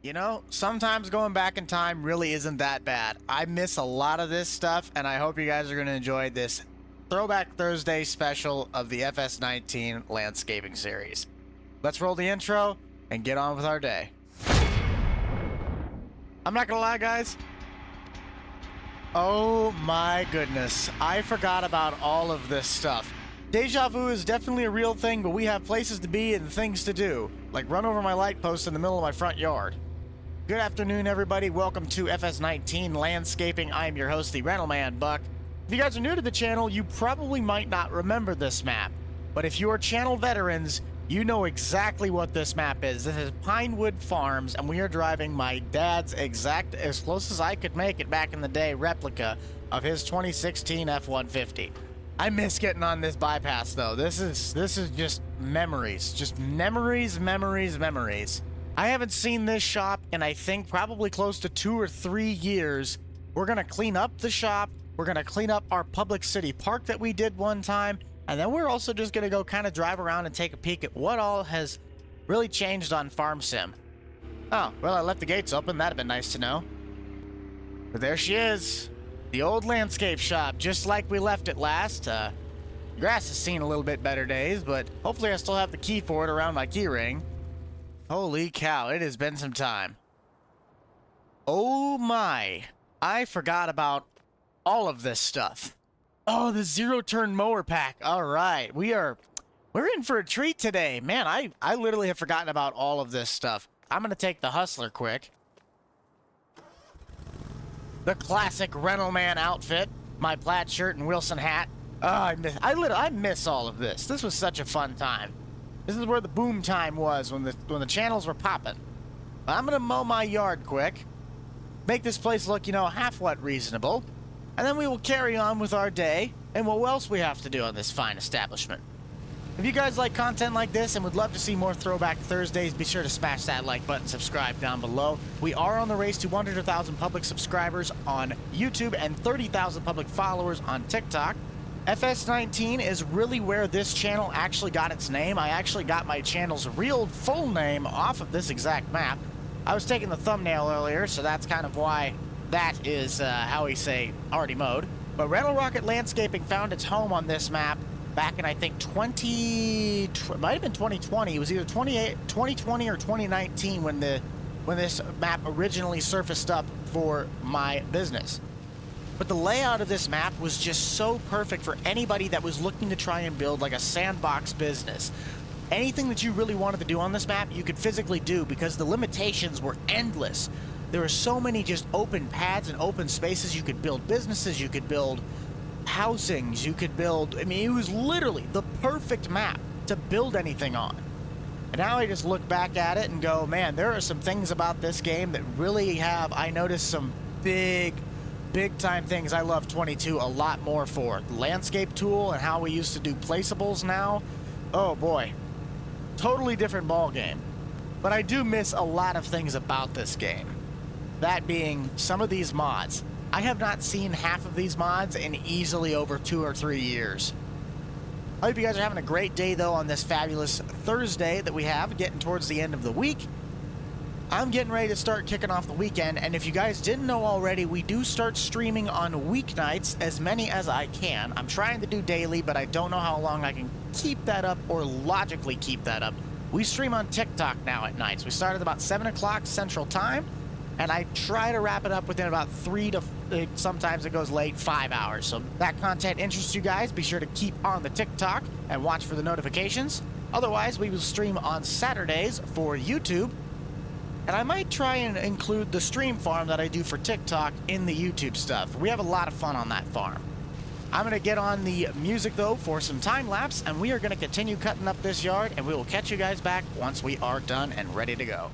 You know, sometimes going back in time really isn't that bad. I miss a lot of this stuff, and I hope you guys are going to enjoy this Throwback Thursday special of the FS19 landscaping series. Let's roll the intro and get on with our day. I'm not gonna lie, guys. Oh my goodness, I forgot about all of this stuff. Deja vu is definitely a real thing, but we have places to be and things to do, like run over my light post in the middle of my front yard. Good afternoon, everybody. Welcome to FS19 Landscaping. I'm your host, the Rental Man, Buck. If you guys are new to the channel, you probably might not remember this map, but if you are channel veterans, you know exactly what this map is. This is Pinewood Farms, and we are driving my dad's exact, as close as I could make it back in the day, replica of his 2016 F-150. I miss getting on this bypass, though. This is just memories. Just memories. I haven't seen this shop in, I think, probably close to 2 or 3 years. We're going to clean up the shop. We're going to clean up our public city park that we did one time. And then we're also just going to go kind of drive around and take a peek at what all has really changed on Farm Sim. Oh, well, I left the gates open. That'd have been nice to know. But there she is. The old landscape shop, just like we left it last. Grass has seen a little bit better days, but hopefully I still have the key for it around my key ring. Holy cow, it has been some time. Oh my. I forgot about all of this stuff. Oh, the zero-turn mower pack. All right, we're in for a treat today. Man, I literally have forgotten about all of this stuff. I'm going to take the Hustler quick. The classic Rental Man outfit. My plaid shirt and Wilson hat. Oh, I miss all of this. This was such a fun time. This is where the boom time was when the channels were popping. I'm going to mow my yard quick. Make this place look, you know, half-what reasonable. And then we will carry on with our day and what else we have to do on this fine establishment. If you guys like content like this and would love to see more Throwback Thursdays, be sure to smash that like button, subscribe down below. We are on the race to 100,000 public subscribers on YouTube and 30,000 public followers on TikTok. FS19 is really where this channel actually got its name. I actually got my channel's real full name off of this exact map. I was taking the thumbnail earlier, so that's kind of why that is, how we say, already mowed. But Rental Rocket Landscaping found its home on this map back in, I think, might have been 2020. It was either 2020 or 2019 when this map originally surfaced up for my business. But the layout of this map was just so perfect for anybody that was looking to try and build like a sandbox business. Anything that you really wanted to do on this map, you could physically do because the limitations were endless. There were so many just open pads and open spaces. You could build businesses, you could build housings, you could build... I mean, it was literally the perfect map to build anything on. And now I just look back at it and go, man, there are some things about this game that really have... I noticed some big time things I love 22 a lot more for. The landscape tool and how we used to do placeables now. Oh boy. Totally different ball game. But I do miss a lot of things about this game. That being some of these mods. I have not seen half of these mods in easily over 2 or 3 years. I hope you guys are having a great day, though, on this fabulous Thursday that we have, getting towards the end of the week. I'm getting ready to start kicking off the weekend, and if you guys didn't know already, we do start streaming on weeknights, as many as I can. I'm trying to do daily, but I don't know how long I can keep that up or logically keep that up. We stream on TikTok now at nights. We start at about 7 o'clock Central Time. And I try to wrap it up within about 3 to, sometimes it goes late, 5 hours. So if that content interests you guys, be sure to keep on the TikTok and watch for the notifications. Otherwise, we will stream on Saturdays for YouTube. And I might try and include the stream farm that I do for TikTok in the YouTube stuff. We have a lot of fun on that farm. I'm going to get on the music, though, for some time lapse. And we are going to continue cutting up this yard. And we will catch you guys back once we are done and ready to go.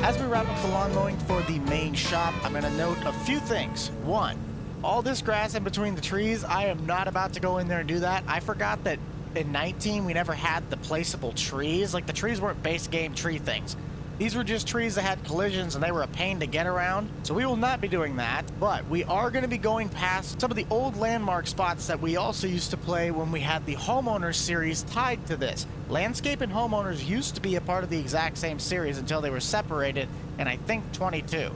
As we wrap up the lawn mowing for the main shop, I'm going to note a few things. One, all this grass in between the trees, I am not about to go in there and do that. I forgot that in 19 we never had the placeable trees. Like, the trees weren't base game tree things. These were just trees that had collisions and they were a pain to get around. So we will not be doing that, but we are going to be going past some of the old landmark spots that we also used to play when we had the Homeowners series tied to this. Landscape and Homeowners used to be a part of the exact same series until they were separated in, I think, 22.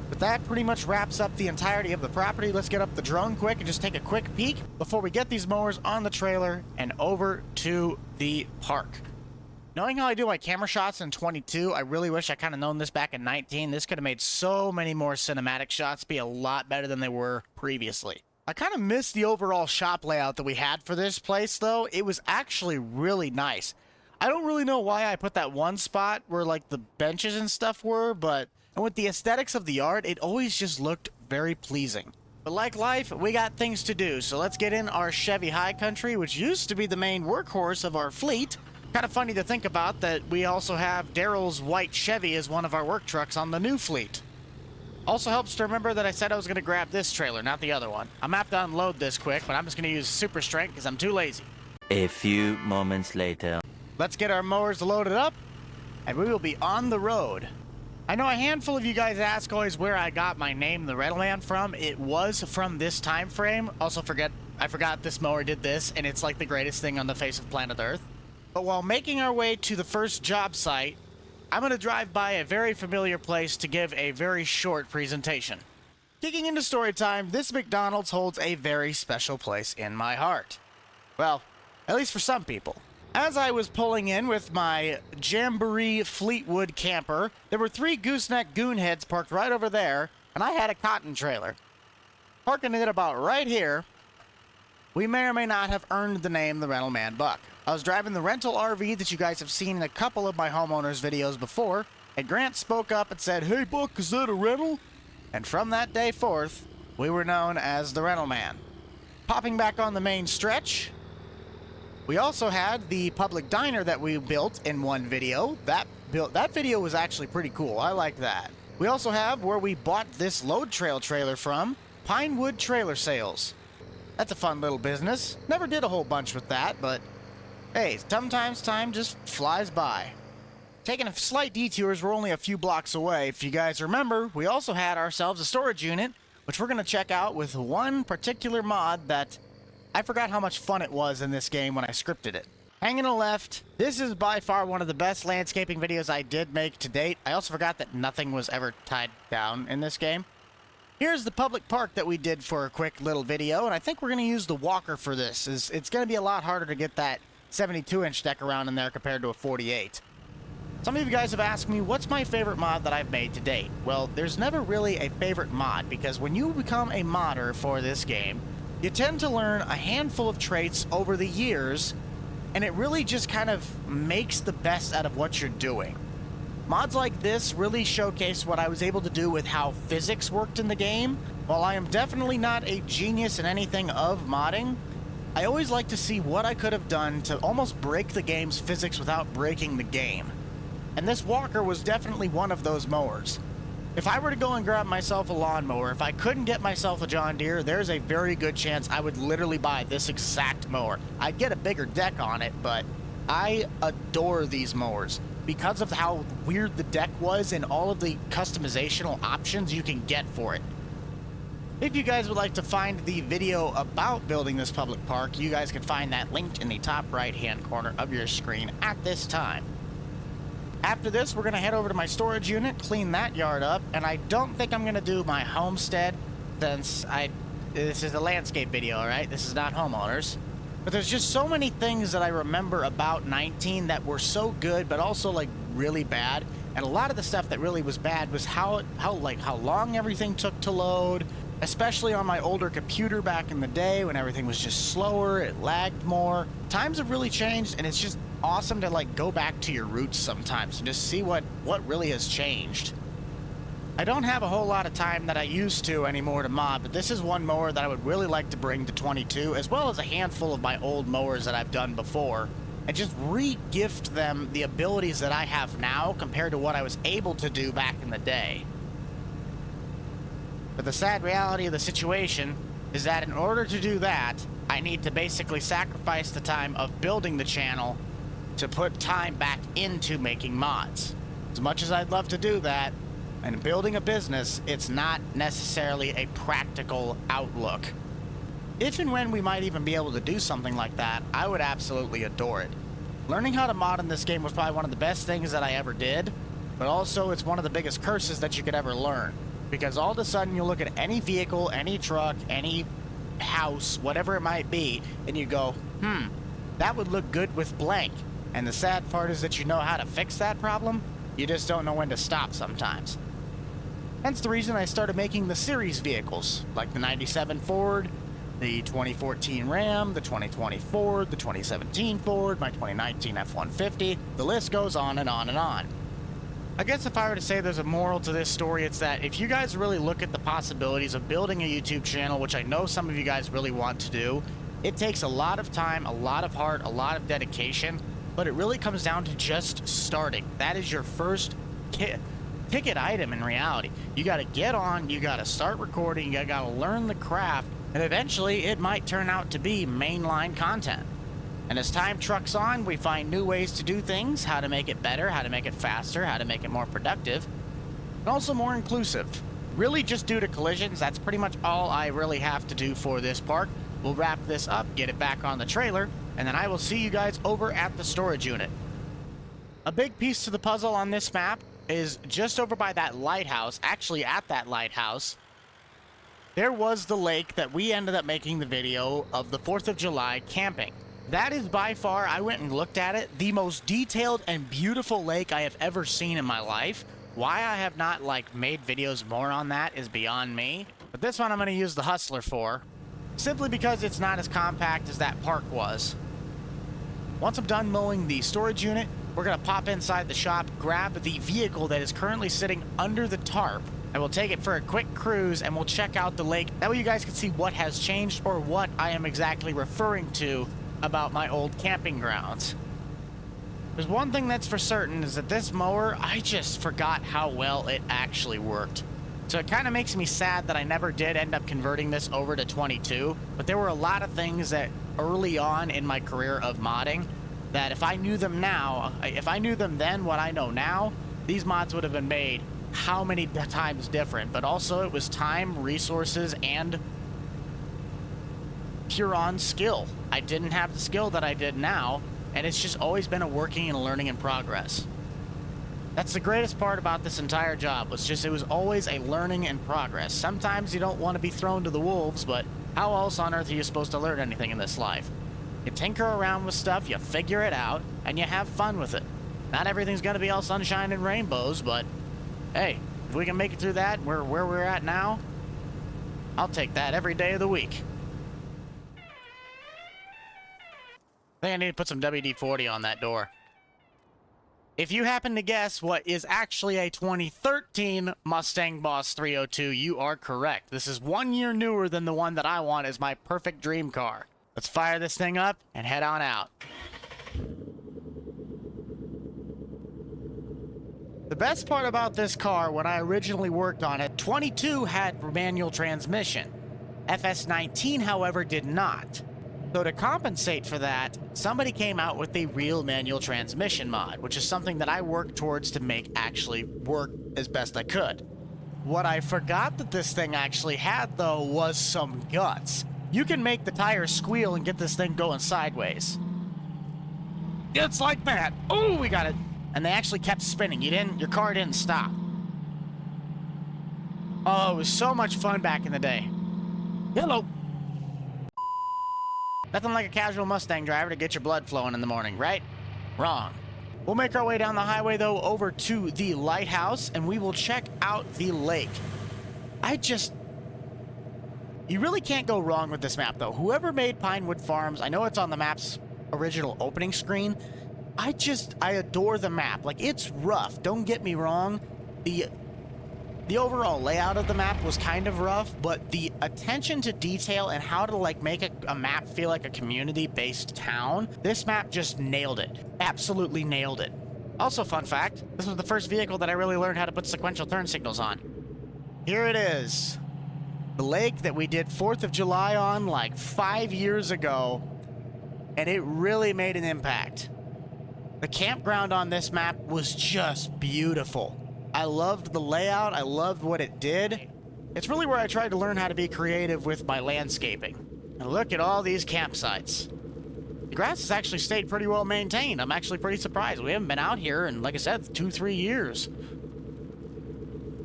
But that pretty much wraps up the entirety of the property. Let's get up the drone quick and just take a quick peek before we get these mowers on the trailer and over to the park. Knowing how I do my camera shots in 22, I really wish I kind of known this back in 19. This could have made so many more cinematic shots be a lot better than they were previously. I kind of missed the overall shop layout that we had for this place, though. It was actually really nice. I don't really know why I put that one spot where, like, the benches and stuff were, but and with the aesthetics of the yard, it always just looked very pleasing. But like life, we got things to do, so let's get in our Chevy High Country, which used to be the main workhorse of our fleet. Kind of funny to think about that we also have Daryl's white Chevy as one of our work trucks on the new fleet. Also helps to remember that I said I was going to grab this trailer, not the other one. I'm going to have to unload this quick, but I'm just going to use super strength because I'm too lazy. A few moments later. Let's get our mowers loaded up, and we will be on the road. I know a handful of you guys ask always where I got my name, the Rental Man, from. It was from this time frame. Also, I forgot this mower did this, and it's like the greatest thing on the face of planet Earth. But while making our way to the first job site, I'm going to drive by a very familiar place to give a very short presentation. Kicking into story time, this McDonald's holds a very special place in my heart. Well, at least for some people. As I was pulling in with my Jamboree Fleetwood camper, there were 3 gooseneck goonheads parked right over there, and I had a cotton trailer. Parking it about right here, we may or may not have earned the name the Rental Man Buck. I was driving the rental RV that you guys have seen in a couple of my homeowners videos before, and Grant spoke up and said, "Hey Buck, is that a rental?" And from that day forth, we were known as the Rental Man. Popping back on the main stretch, we also had the public diner that we built in one video. That video was actually pretty cool. I like that. We also have where we bought this load trail trailer from, Pinewood Trailer Sales. That's a fun little business. Never did a whole bunch with that, but hey, sometimes time just flies by. Taking a slight detours, we're only a few blocks away. If you guys remember, we also had ourselves a storage unit, which we're going to check out with one particular mod that I forgot how much fun it was in this game when I scripted it. Hanging to the left, this is by far one of the best landscaping videos I did make to date. I also forgot that nothing was ever tied down in this game. Here's the public park that we did for a quick little video, and I think we're going to use the walker for this. It's going to be a lot harder to get that 72-inch deck around in there compared to a 48. Some of you guys have asked me, what's my favorite mod that I've made to date? Well, there's never really a favorite mod, because when you become a modder for this game, you tend to learn a handful of traits over the years, and it really just kind of makes the best out of what you're doing. Mods like this really showcase what I was able to do with how physics worked in the game. While I am definitely not a genius in anything of modding, I always like to see what I could have done to almost break the game's physics without breaking the game. And this walker was definitely one of those mowers. If I were to go and grab myself a lawnmower, if I couldn't get myself a John Deere, there's a very good chance I would literally buy this exact mower. I'd get a bigger deck on it, but I adore these mowers because of how weird the deck was and all of the customizational options you can get for it. If you guys would like to find the video about building this public park, you guys can find that linked in the top right-hand corner of your screen at this time. After this, we're going to head over to my storage unit, clean that yard up, and I don't think I'm going to do my homestead since this is a landscape video, all right? This is not homeowners. But there's just so many things that I remember about 19 that were so good, but also like really bad. And a lot of the stuff that really was bad was how long everything took to load, especially on my older computer back in the day when everything was just slower, it lagged more. Times have really changed, and it's just awesome to like go back to your roots sometimes and just see what really has changed. I don't have a whole lot of time that I used to anymore to mod, but this is one mower that I would really like to bring to 22, as well as a handful of my old mowers that I've done before. and just re-gift them the abilities that I have now compared to what I was able to do back in the day. But the sad reality of the situation is that in order to do that, I need to basically sacrifice the time of building the channel to put time back into making mods. As much as I'd love to do that, and building a business, it's not necessarily a practical outlook. If and when we might even be able to do something like that, I would absolutely adore it. Learning how to mod in this game was probably one of the best things that I ever did, but also it's one of the biggest curses that you could ever learn. Because all of a sudden you look at any vehicle, any truck, any house, whatever it might be, and you go, that would look good with blank. And the sad part is that you know how to fix that problem, you just don't know when to stop sometimes. Hence the reason I started making the series vehicles, like the 97 Ford, the 2014 Ram, the 2020 Ford, the 2017 Ford, my 2019 F-150, the list goes on and on and on. I guess if I were to say there's a moral to this story, it's that if you guys really look at the possibilities of building a YouTube channel, which I know some of you guys really want to do, it takes a lot of time, a lot of heart, a lot of dedication, but it really comes down to just starting. That is your first ticket item in reality. You got to get on, you got to start recording, you got to learn the craft, and eventually it might turn out to be mainline content. And as time trucks on, we find new ways to do things, how to make it better, how to make it faster, how to make it more productive, and also more inclusive. Really just due to collisions, that's pretty much all I really have to do for this park. We'll wrap this up, get it back on the trailer, and then I will see you guys over at the storage unit. A big piece to the puzzle on this map is just over by that lighthouse, actually at that lighthouse, there was the lake that we ended up making the video of the 4th of July camping. That is by far, I went and looked at it, the most detailed and beautiful lake I have ever seen in my life. Why I have not, made videos more on that is beyond me. But this one I'm going to use the Hustler for, simply because it's not as compact as that park was. Once I'm done mowing the storage unit, we're going to pop inside the shop, grab the vehicle that is currently sitting under the tarp, and we'll take it for a quick cruise, and we'll check out the lake. That way you guys can see what has changed or what I am exactly referring to about my old camping grounds. There's one thing that's for certain, is that this mower, I just forgot how well it actually worked. So it kind of makes me sad that I never did end up converting this over to 22, but there were a lot of things that early on in my career of modding that if I knew them now, if I knew them then what I know now, these mods would have been made how many times different. But also it was time, resources, and pure on skill. I didn't have the skill that I did now, and it's just always been a working and learning in progress. That's the greatest part about this entire job, was just it was always a learning in progress. Sometimes you don't want to be thrown to the wolves, but how else on earth are you supposed to learn anything in this life? You tinker around with stuff, you figure it out, and you have fun with it. Not everything's going to be all sunshine and rainbows, but hey, if we can make it through that, where we're at now, I'll take that every day of the week. I think I need to put some WD-40 on that door. If you happen to guess what is actually a 2013 Mustang Boss 302, you are correct. This is 1 year newer than the one that I want as my perfect dream car. Let's fire this thing up and head on out. The best part about this car, when I originally worked on it, 22 had manual transmission. FS19, however, did not. So to compensate for that, somebody came out with a real manual transmission mod, which is something that I worked towards to make actually work as best I could. What I forgot that this thing actually had, though, was some guts. You can make the tires squeal and get this thing going sideways. It's like that. Oh, we got it. And they actually kept spinning. Your car didn't stop. Oh, it was so much fun back in the day. Hello. Nothing like a casual Mustang driver to get your blood flowing in the morning, right? Wrong. We'll make our way down the highway, though, over to the lighthouse, and we will check out the lake. You really can't go wrong with this map, though. Whoever made Pinewood Farms, I know it's on the map's original opening screen. I adore the map. Like, it's rough. Don't get me wrong. The The overall layout of the map was kind of rough, but the attention to detail and how to like make a map feel like a community-based town, this map just nailed it. Absolutely nailed it. Also, fun fact, this was the first vehicle that I really learned how to put sequential turn signals on. Here it is. The lake that we did 4th of July on like 5 years ago, and it really made an impact. The campground on this map was just beautiful. I loved the layout, I loved what it did. It's really where I tried to learn how to be creative with my landscaping. And look at all these campsites. The grass has actually stayed pretty well maintained. I'm actually pretty surprised. We haven't been out here in, like I said, 2-3 years.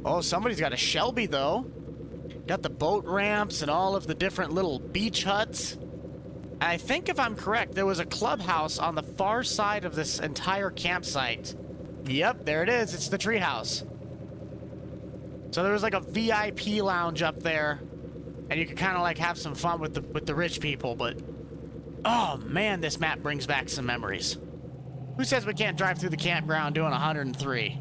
Oh, somebody's got a Shelby though. Got the boat ramps and all of the different little beach huts. And I think if I'm correct, there was a clubhouse on the far side of this entire campsite. Yep, there it is. It's the treehouse. So there was like a VIP lounge up there, and you could kind of like have some fun with the rich people. But oh man, this map brings back some memories. Who says we can't drive through the campground doing 103?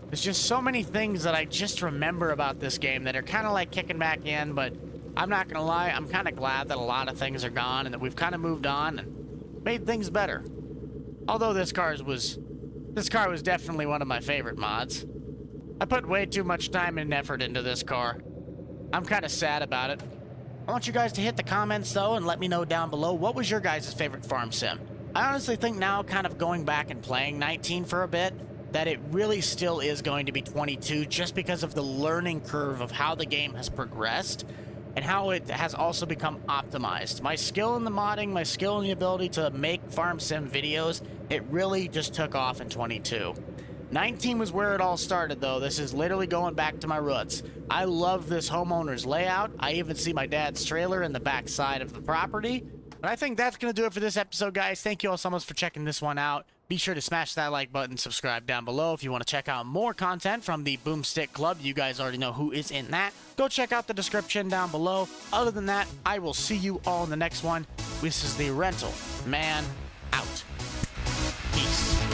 There's just so many things that I just remember about this game that are kind of like kicking back in, but I'm not gonna lie, I'm kind of glad that a lot of things are gone and that we've kind of moved on and made things better. Although this car was definitely one of my favorite mods. I put way too much time and effort into this car. I'm kind of sad about it. I want you guys to hit the comments though and let me know down below, what was your guys' favorite farm sim? I honestly think now, kind of going back and playing 19 for a bit, that it really still is going to be 22 just because of the learning curve of how the game has progressed and how it has also become optimized. My skill in the modding, my skill in the ability to make farm sim videos, it really just took off in 22. 19 was where it all started though. This is literally going back to my roots. I love this homeowner's layout. I even see my dad's trailer in the back side of the property. But I think that's going to do it for this episode, guys. Thank you all so much for checking this one out. Be sure to smash that like button, subscribe down below if you want to check out more content from the Boomstick Club. You guys already know who is in that. Go check out the description down below. Other than that, I will see you all in the next one. This is the Rental Man out. Peace.